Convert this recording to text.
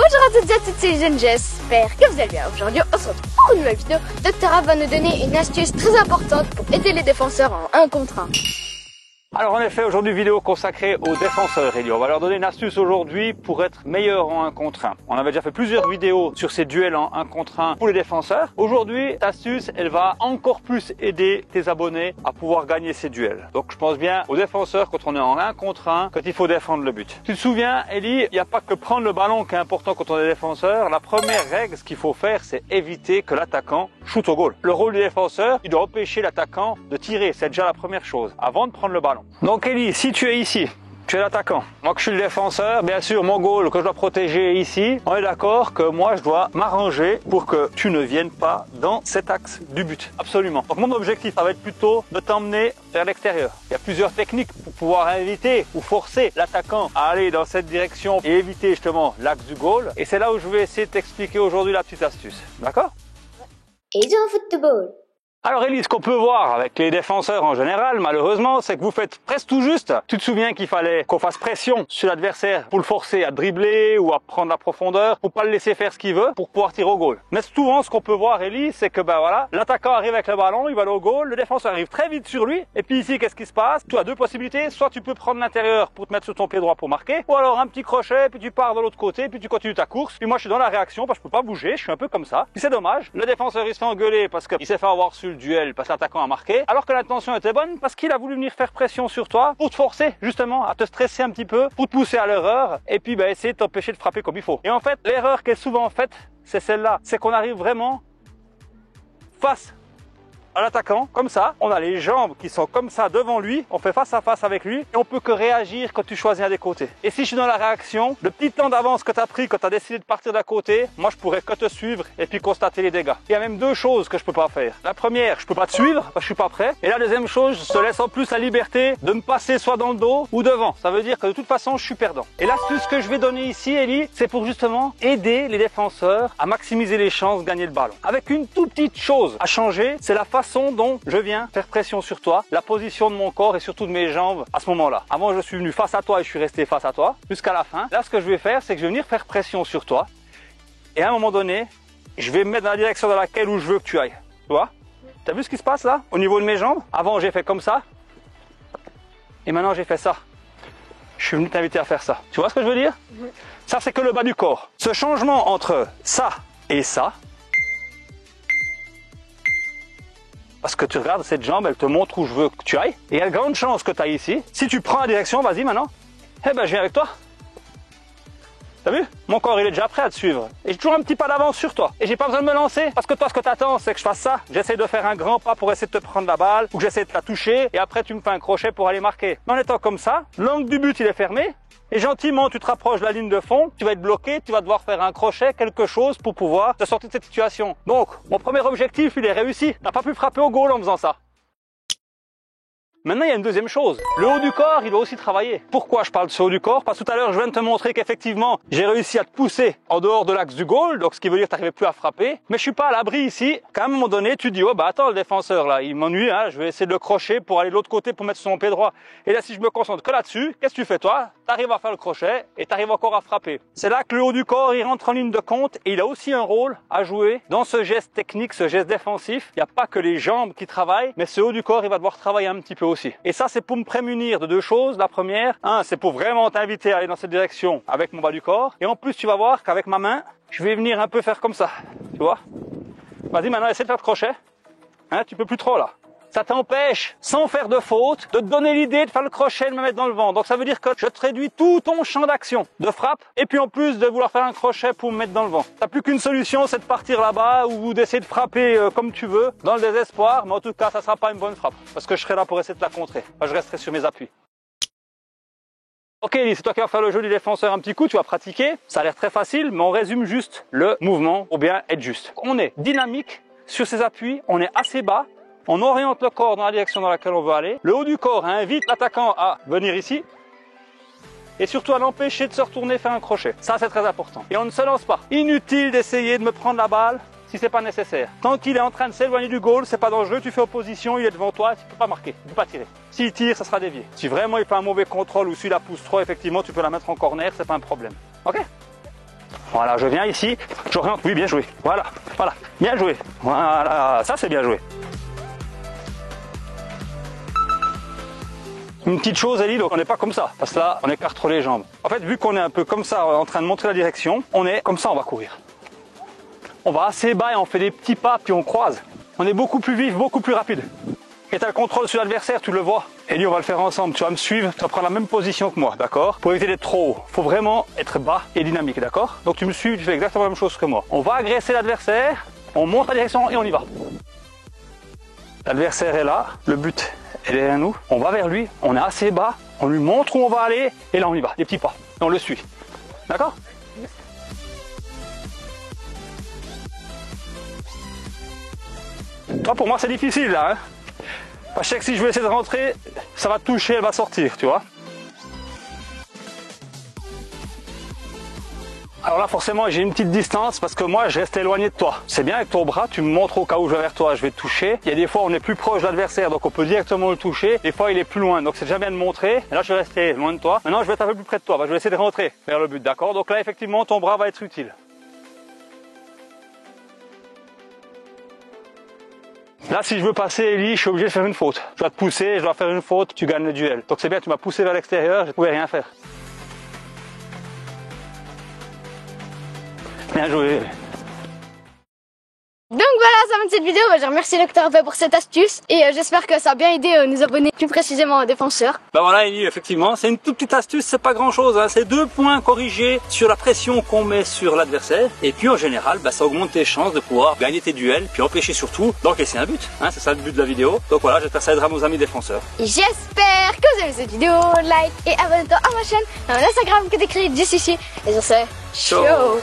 Bonjour à toutes et à toutes, c'est Jeanne, j'espère que vous allez bien. Aujourd'hui, on se retrouve pour une nouvelle vidéo. Dr. A va nous donner une astuce très importante pour aider les défenseurs en 1 contre 1. Alors en effet, aujourd'hui vidéo consacrée aux défenseurs, Ellie. On va leur donner une astuce aujourd'hui pour être meilleur en 1 contre 1. On avait déjà fait plusieurs vidéos sur ces duels en 1 contre 1 pour les défenseurs. Aujourd'hui, cette astuce, elle va encore plus aider tes abonnés à pouvoir gagner ces duels. Donc je pense bien aux défenseurs quand on est en 1 contre 1, quand il faut défendre le but. Tu te souviens, Ellie, il n'y a pas que prendre le ballon qui est important quand on est défenseur. La première règle, ce qu'il faut faire, c'est éviter que l'attaquant shoot au goal. Le rôle du défenseur, il doit empêcher l'attaquant de tirer. C'est déjà la première chose, avant de prendre le ballon. Donc Ellie, si tu es ici, tu es l'attaquant. Moi que je suis le défenseur, bien sûr mon goal que je dois protéger est ici. On est d'accord que moi je dois m'arranger pour que tu ne viennes pas dans cet axe du but. Absolument. Donc mon objectif ça va être plutôt de t'emmener vers l'extérieur. Il y a plusieurs techniques pour pouvoir inviter ou forcer l'attaquant à aller dans cette direction et éviter justement l'axe du goal. Et c'est là où je vais essayer de t'expliquer aujourd'hui la petite astuce. D'accord? Et dans football. Alors Ellie, ce qu'on peut voir avec les défenseurs en général, malheureusement, c'est que vous faites presque tout juste. Tu te souviens qu'il fallait qu'on fasse pression sur l'adversaire pour le forcer à dribbler ou à prendre la profondeur, pour pas le laisser faire ce qu'il veut, pour pouvoir tirer au goal. Mais souvent, ce qu'on peut voir, Ellie, c'est que voilà, l'attaquant arrive avec le ballon, il va aller au goal, le défenseur arrive très vite sur lui, et puis ici, qu'est-ce qui se passe? Tu as deux possibilités, soit tu peux prendre l'intérieur pour te mettre sur ton pied droit pour marquer, ou alors un petit crochet, puis tu pars de l'autre côté, puis tu continues ta course. Puis moi, je suis dans la réaction, parce que je peux pas bouger, je suis un peu comme ça. Puis c'est dommage. Le défenseur, il se fait engueuler parce qu'il s'est fait avoir sur le duel parce que l'attaquant a marqué, alors que l'intention était bonne parce qu'il a voulu venir faire pression sur toi pour te forcer justement à te stresser un petit peu, pour te pousser à l'erreur et puis essayer de t'empêcher de frapper comme il faut. Et en fait, l'erreur qui est souvent faite, c'est celle-là, c'est qu'on arrive vraiment face à l'attaquant, comme ça, on a les jambes qui sont comme ça devant lui, on fait face à face avec lui et on peut que réagir quand tu choisis un des côtés. Et si je suis dans la réaction, le petit temps d'avance que tu as pris quand tu as décidé de partir d'un côté, moi je pourrais que te suivre et puis constater les dégâts. Il y a même deux choses que je peux pas faire. La première, je peux pas te suivre parce que je suis pas prêt. Et la deuxième chose, je te laisse en plus la liberté de me passer soit dans le dos ou devant. Ça veut dire que de toute façon, je suis perdant. Et l'astuce que je vais donner ici, Ellie, c'est pour justement aider les défenseurs à maximiser les chances de gagner le ballon. Avec une toute petite chose à changer, c'est la façon dont je viens faire pression sur toi, la position de mon corps et surtout de mes jambes à ce moment-là. Avant, je suis venu face à toi et je suis resté face à toi jusqu'à la fin. Là, ce que je vais faire, c'est que je vais venir faire pression sur toi et à un moment donné, je vais me mettre dans la direction dans laquelle où je veux que tu ailles. Tu vois? T'as vu ce qui se passe là, au niveau de mes jambes? Avant, j'ai fait comme ça et maintenant, j'ai fait ça. Je suis venu t'inviter à faire ça. Tu vois ce que je veux dire? Ça, c'est que le bas du corps. Ce changement entre ça et ça, parce que tu regardes cette jambe, elle te montre où je veux que tu ailles. Et il y a de grandes chances que tu ailles ici. Si tu prends la direction, vas-y maintenant. Eh ben, je viens avec toi. T'as vu? Mon corps, il est déjà prêt à te suivre. Et j'ai toujours un petit pas d'avance sur toi. Et j'ai pas besoin de me lancer. Parce que toi, ce que t'attends, c'est que je fasse ça. J'essaie de faire un grand pas pour essayer de te prendre la balle. Ou que j'essaie de la toucher. Et après, tu me fais un crochet pour aller marquer. Mais en étant comme ça, l'angle du but, il est fermé. Et gentiment, tu te rapproches de la ligne de fond, tu vas être bloqué, tu vas devoir faire un crochet, quelque chose pour pouvoir te sortir de cette situation. Donc, mon premier objectif, il est réussi. T'as pas pu frapper au goal en faisant ça. Maintenant, il y a une deuxième chose. Le haut du corps, il doit aussi travailler. Pourquoi je parle de ce haut du corps? Parce que tout à l'heure, je viens de te montrer qu'effectivement, j'ai réussi à te pousser en dehors de l'axe du goal, donc ce qui veut dire que tu n'arrivais plus à frapper. Mais je suis pas à l'abri ici. Qu'à un moment donné, tu dis, oh bah attends, le défenseur là, il m'ennuie, hein, je vais essayer de le crochet pour aller de l'autre côté pour mettre sur mon pied droit. Et là, si je me concentre que là-dessus, qu'est-ce que tu fais toi? Tu arrives à faire le crochet et tu arrives encore à frapper. C'est là que le haut du corps, il rentre en ligne de compte et il a aussi un rôle à jouer dans ce geste technique, ce geste défensif. Il n'y a pas que les jambes qui travaillent, mais ce haut du corps, il va devoir travailler un petit peu aussi. Et ça, c'est pour me prémunir de deux choses. La première, c'est pour vraiment t'inviter à aller dans cette direction avec mon bas du corps. Et en plus, tu vas voir qu'avec ma main, je vais venir un peu faire comme ça. Tu vois? Vas-y, maintenant, essaie de faire le crochet. Hein, tu peux plus trop, là. Ça t'empêche, sans faire de faute, de te donner l'idée de faire le crochet et de me mettre dans le vent. Donc ça veut dire que je te réduis tout ton champ d'action de frappe et puis en plus de vouloir faire un crochet pour me mettre dans le vent. T'as plus qu'une solution, c'est de partir là-bas ou d'essayer de frapper comme tu veux, dans le désespoir, mais en tout cas ça sera pas une bonne frappe parce que je serai là pour essayer de la contrer. Enfin, je resterai sur mes appuis. Ok Ellie, c'est toi qui vas faire le jeu du défenseur un petit coup, tu vas pratiquer. Ça a l'air très facile, mais on résume juste le mouvement pour bien être juste. On est dynamique sur ses appuis, on est assez bas. On oriente le corps dans la direction dans laquelle on veut aller. Le haut du corps invite l'attaquant à venir ici. Et surtout à l'empêcher de se retourner faire un crochet. Ça, c'est très important. Et on ne se lance pas. Inutile d'essayer de me prendre la balle si c'est pas nécessaire. Tant qu'il est en train de s'éloigner du goal, c'est pas dangereux. Tu fais opposition, il est devant toi, tu peux pas marquer, tu peux pas tirer. S'il tire, ça sera dévié. Si vraiment il fait un mauvais contrôle ou s'il la pousse trop, effectivement, tu peux la mettre en corner, c'est pas un problème. Ok? Voilà, je viens ici, j'oriente, oui, bien joué. Voilà, voilà, bien joué. Voilà, ça c'est bien joué. Une petite chose, Ellie, donc on n'est pas comme ça, parce que là, on écarte trop les jambes. En fait, vu qu'on est un peu comme ça, en train de montrer la direction, on est comme ça, on va courir. On va assez bas et on fait des petits pas, puis on croise. On est beaucoup plus vif, beaucoup plus rapide. Et tu as le contrôle sur l'adversaire, tu le vois. Ellie, on va le faire ensemble, tu vas me suivre, tu vas prendre la même position que moi, d'accord? Pour éviter d'être trop haut, il faut vraiment être bas et dynamique, d'accord? Donc tu me suis, tu fais exactement la même chose que moi. On va agresser l'adversaire, on monte la direction et on y va. L'adversaire est là, le but est derrière nous, on va vers lui, on est assez bas, on lui montre où on va aller, et là on y va, des petits pas, et on le suit. D'accord? Toi, pour moi c'est difficile là, hein? Parce que je sais que si je vais essayer de rentrer, ça va toucher, elle va sortir, tu vois. Alors là, forcément, j'ai une petite distance parce que moi, je reste éloigné de toi. C'est bien avec ton bras, tu me montres au cas où je vais vers toi, je vais te toucher. Il y a des fois, on est plus proche de l'adversaire, donc on peut directement le toucher. Des fois, il est plus loin, donc c'est déjà bien de montrer. Et là, je vais rester loin de toi. Maintenant, je vais être un peu plus près de toi. Je vais essayer de rentrer vers le but, d'accord? Donc là, effectivement, ton bras va être utile. Là, si je veux passer, Ellie, je suis obligé de faire une faute. Je dois te pousser, je dois faire une faute, tu gagnes le duel. Donc c'est bien, tu m'as poussé vers l'extérieur, je ne pouvais rien faire. Bien joué. Donc voilà, ça va de cette vidéo. Je remercie Dr Ava pour cette astuce et j'espère que ça a bien aidé nos abonnés, plus précisément aux défenseurs. Bah voilà, Ellie, effectivement, c'est une toute petite astuce, c'est pas grand chose, hein. C'est 2 points corrigés sur la pression qu'on met sur l'adversaire. Et puis en général, bah, ça augmente tes chances de pouvoir gagner tes duels, puis empêcher surtout d'encaisser un but. Hein, c'est ça le but de la vidéo. Donc voilà, j'espère que ça aidera nos amis défenseurs. J'espère que vous aimez cette vidéo. Like et abonne-toi à ma chaîne, à mon Instagram que t'écris juste ici. Et sur ce, ciao.